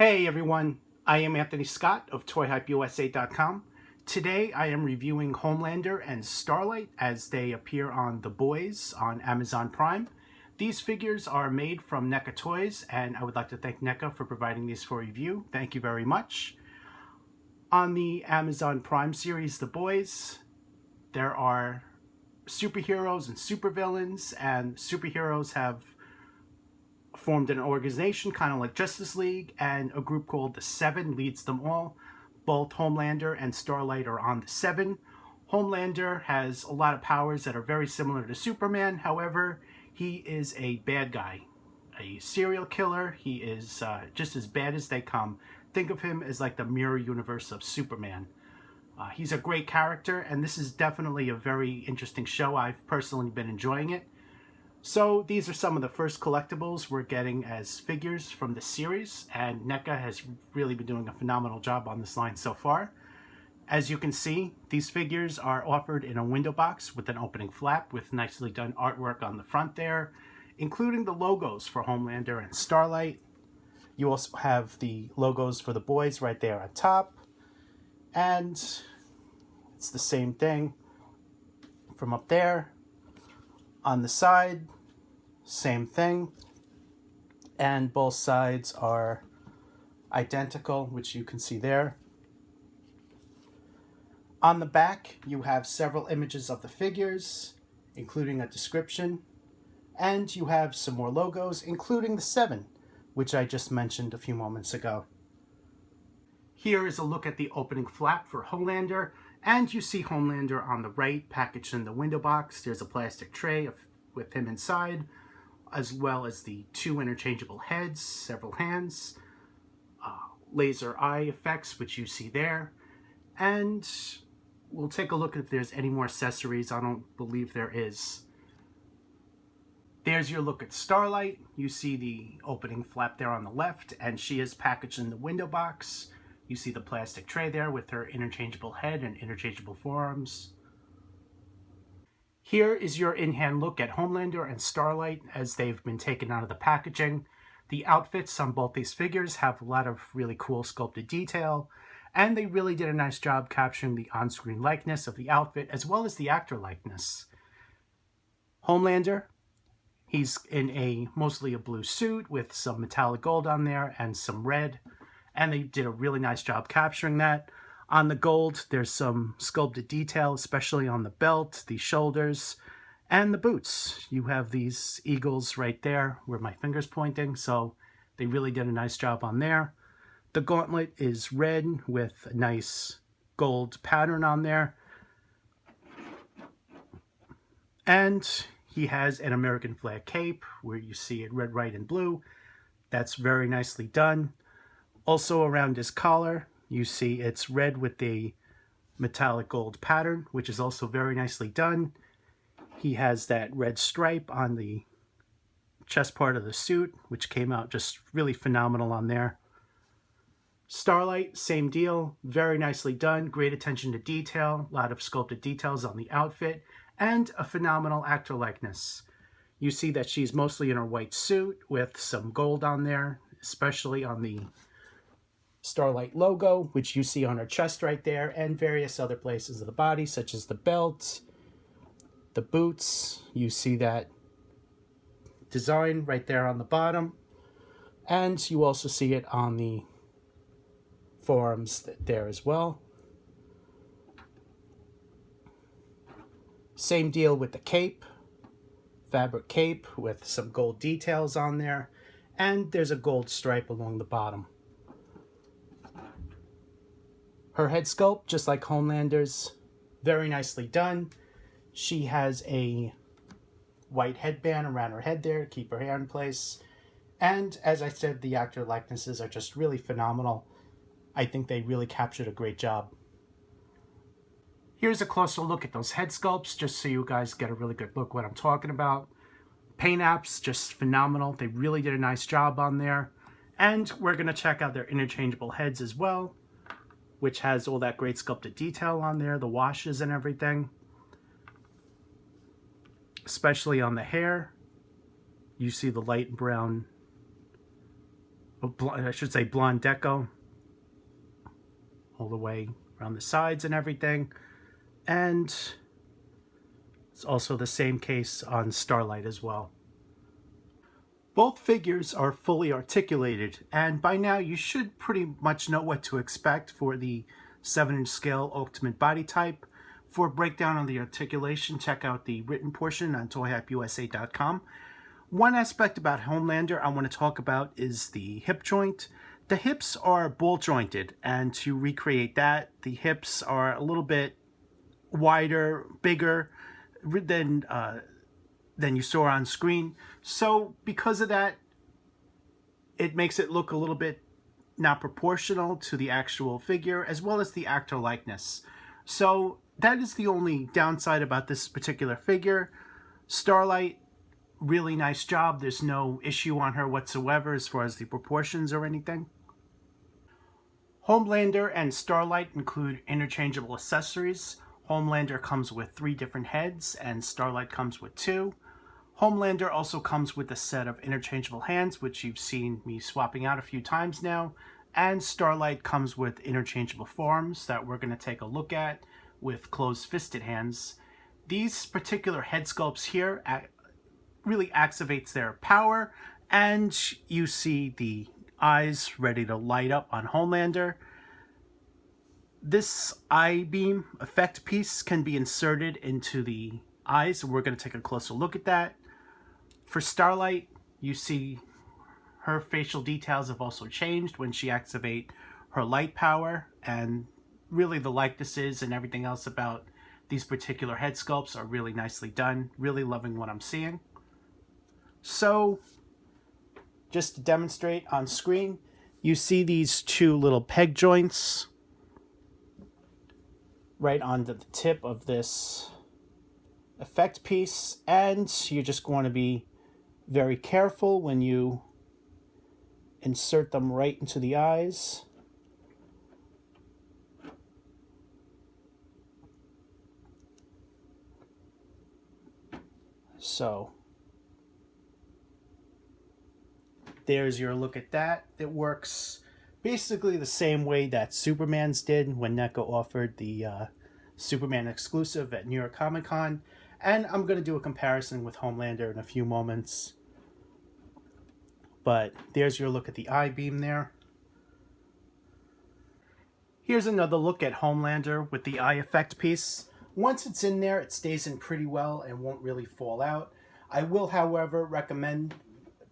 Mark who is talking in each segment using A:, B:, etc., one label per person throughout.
A: Hey everyone, I am Anthony Scott of ToyHypeUSA.com. Today I am reviewing Homelander and Starlight as they appear on The Boys on Amazon Prime. These figures are made from NECA Toys, and I would like to thank NECA for providing these for review. Thank you very much. On the Amazon Prime series The Boys, there are superheroes and supervillains, and superheroes have formed an organization kind of like Justice League, and a group called the Seven leads them all. Both Homelander and Starlight are on the Seven. Homelander has a lot of powers that are very similar to Superman. However, he is a bad guy, a serial killer. He is just as bad as they come. Think of him as like the mirror universe of Superman. He's a great character, and this is definitely a very interesting show. I've personally been enjoying it. So these are some of the first collectibles we're getting as figures from the series, and NECA has really been doing a phenomenal job on this line so far. As you can see, these figures are offered in a window box with an opening flap with nicely done artwork on the front there, including the logos for Homelander and Starlight. You also have the logos for the boys right there on top, and it's the same thing from up there. On the side, same thing, and both sides are identical, which you can see there. On the back, you have several images of the figures, including a description, and you have some more logos, including the Seven, which I just mentioned a few moments ago. Here is a look at the opening flap for Homelander, and you see Homelander on the right, packaged in the window box. There's a plastic tray with him inside, as well as the two interchangeable heads, several hands, laser eye effects, which you see there. And we'll take a look if there's any more accessories. I don't believe there is. There's your look at Starlight. You see the opening flap there on the left, and she is packaged in the window box. You see the plastic tray there with her interchangeable head and interchangeable forearms. Here is your in-hand look at Homelander and Starlight as they've been taken out of the packaging. The outfits on both these figures have a lot of really cool sculpted detail, and they really did a nice job capturing the on-screen likeness of the outfit as well as the actor likeness. Homelander, he's in mostly a blue suit with some metallic gold on there and some red, and they did a really nice job capturing that. On the gold, there's some sculpted detail, especially on the belt, the shoulders, and the boots. You have these eagles right there where my finger's pointing, so they really did a nice job on there. The gauntlet is red with a nice gold pattern on there. And he has an American flag cape where you see it red, white, and blue. That's very nicely done. Also around his collar, you see it's red with the metallic gold pattern, which is also very nicely done. He has that red stripe on the chest part of the suit, which came out just really phenomenal on there. Starlight, same deal, very nicely done, great attention to detail, a lot of sculpted details on the outfit, and a phenomenal actor likeness. You see that she's mostly in her white suit with some gold on there, especially on the Starlight logo, which you see on her chest right there, and various other places of the body, such as the belt, the boots. You see that design right there on the bottom, and you also see it on the forearms there as well. Same deal with the cape, fabric cape with some gold details on there, and there's a gold stripe along the bottom. Her head sculpt, just like Homelander's, very nicely done. She has a white headband around her head there to keep her hair in place. And as I said, the actor likenesses are just really phenomenal. I think they really captured a great job. Here's a closer look at those head sculpts, just so you guys get a really good look what I'm talking about. Paint apps, just phenomenal. They really did a nice job on there. And we're going to check out their interchangeable heads as well, which has all that great sculpted detail on there, the washes and everything. Especially on the hair. You see the light brown I should say blonde deco, all the way around the sides and everything. And it's also the same case on Starlight as well. Both figures are fully articulated, and by now you should pretty much know what to expect for the 7-inch scale Ultimate Body Type. For a breakdown on the articulation, check out the written portion on toyhypeusa.com. One aspect about Homelander I want to talk about is the hip joint. The hips are ball jointed, and to recreate that, the hips are a little bit wider, bigger than you saw on screen. So because of that, it makes it look a little bit not proportional to the actual figure, as well as the actor likeness. So that is the only downside about this particular figure. Starlight, really nice job. There's no issue on her whatsoever as far as the proportions or anything. Homelander and Starlight include interchangeable accessories. Homelander comes with 3 different heads, and Starlight comes with 2. Homelander also comes with a set of interchangeable hands, which you've seen me swapping out a few times now. And Starlight comes with interchangeable forearms that we're going to take a look at with closed-fisted hands. These particular head sculpts here really activates their power, and you see the eyes ready to light up on Homelander. This eye beam effect piece can be inserted into the eyes, and we're going to take a closer look at that. For Starlight, you see her facial details have also changed when she activates her light power, and really the likenesses and everything else about these particular head sculpts are really nicely done. Really loving what I'm seeing. So, just to demonstrate on screen, you see these 2 little peg joints right onto the tip of this effect piece, and you're just going to be very careful when you insert them right into the eyes. So there's your look at that. It works basically the same way that Superman's did when NECA offered the Superman exclusive at New York Comic Con. And I'm going to do a comparison with Homelander in a few moments. But there's your look at the eye beam there. Here's another look at Homelander with the eye effect piece. Once it's in there, it stays in pretty well and won't really fall out. I will, however, recommend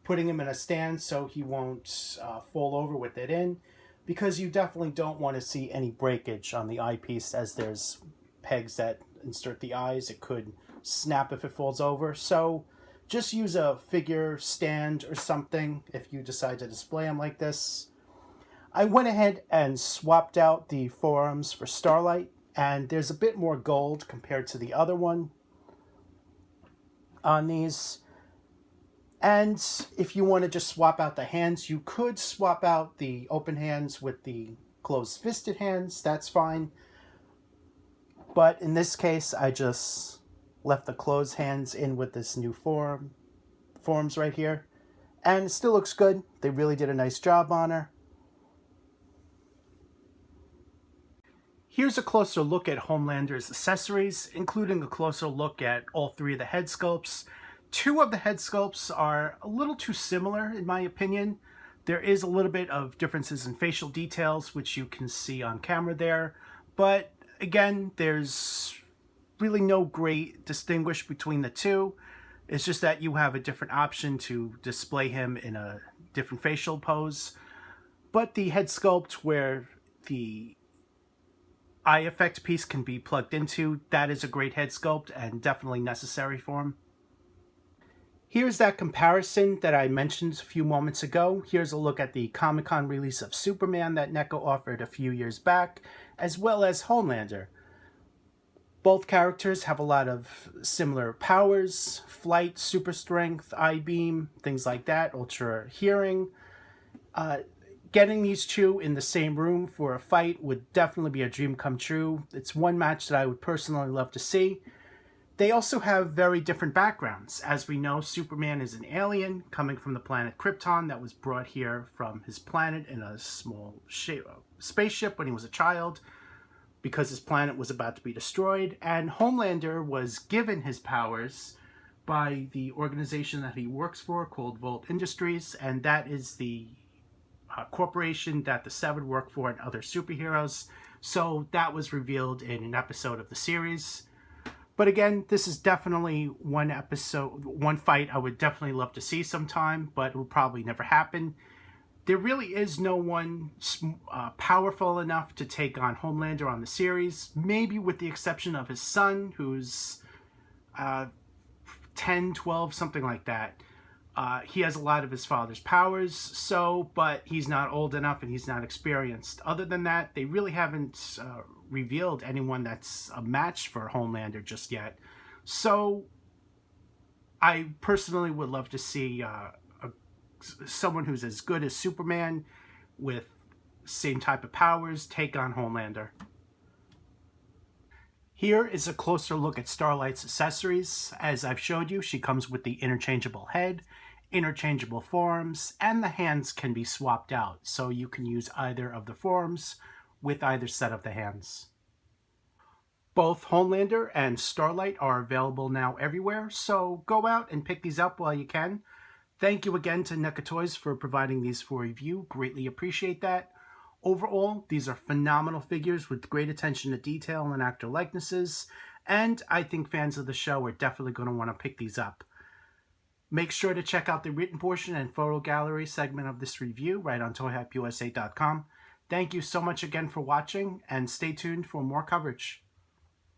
A: putting him in a stand so he won't fall over with it in, because you definitely don't want to see any breakage on the eyepiece, as there's pegs that insert the eyes. It could snap if it falls over. So just use a figure stand or something if you decide to display them like this. I went ahead and swapped out the forearms for Starlight, and there's a bit more gold compared to the other one on these. And if you want to just swap out the hands, you could swap out the open hands with the closed-fisted hands. That's fine. But in this case, I just left the closed hands in with this new forms right here. And it still looks good. They really did a nice job on her. Here's a closer look at Homelander's accessories, including a closer look at all 3 of the head sculpts. 2 of the head sculpts are a little too similar, in my opinion. There is a little bit of differences in facial details, which you can see on camera there. But again, there's really no great distinguish between the 2. It's just that you have a different option to display him in a different facial pose. But the head sculpt where the eye effect piece can be plugged into, that is a great head sculpt and definitely necessary for him. Here's that comparison that I mentioned a few moments ago. Here's a look at the Comic-Con release of Superman that NECA offered a few years back, as well as Homelander. Both characters have a lot of similar powers: flight, super strength, eye beam, things like that, ultra hearing. Getting these 2 in the same room for a fight would definitely be a dream come true. It's one match that I would personally love to see. They also have very different backgrounds. As we know, Superman is an alien coming from the planet Krypton that was brought here from his planet in a small spaceship when he was a child because his planet was about to be destroyed. And Homelander was given his powers by the organization that he works for called Volt Industries, and that is the corporation that the Seven work for and other superheroes. So that was revealed in an episode of the series. But again, this is definitely one fight I would definitely love to see sometime, but it will probably never happen. There really is no one powerful enough to take on Homelander on the series, maybe with the exception of his son, who's 10, 12, something like that. He has a lot of his father's powers, but he's not old enough and he's not experienced. Other than that, they really haven't revealed anyone that's a match for Homelander just yet. So I personally would love to see someone who's as good as Superman with same type of powers take on Homelander. Here is a closer look at Starlight's accessories. As I've showed you, she comes with the interchangeable head, interchangeable forearms, and the hands can be swapped out, so you can use either of the forearms with either set of the hands. Both Homelander and Starlight are available now everywhere, so go out and pick these up while you can. Thank you again to NECA Toys for providing these for review. Greatly appreciate that. Overall, these are phenomenal figures with great attention to detail and actor likenesses, and I think fans of the show are definitely going to want to pick these up. Make sure to check out the written portion and photo gallery segment of this review right on toyhypeusa.com. Thank you so much again for watching, and stay tuned for more coverage.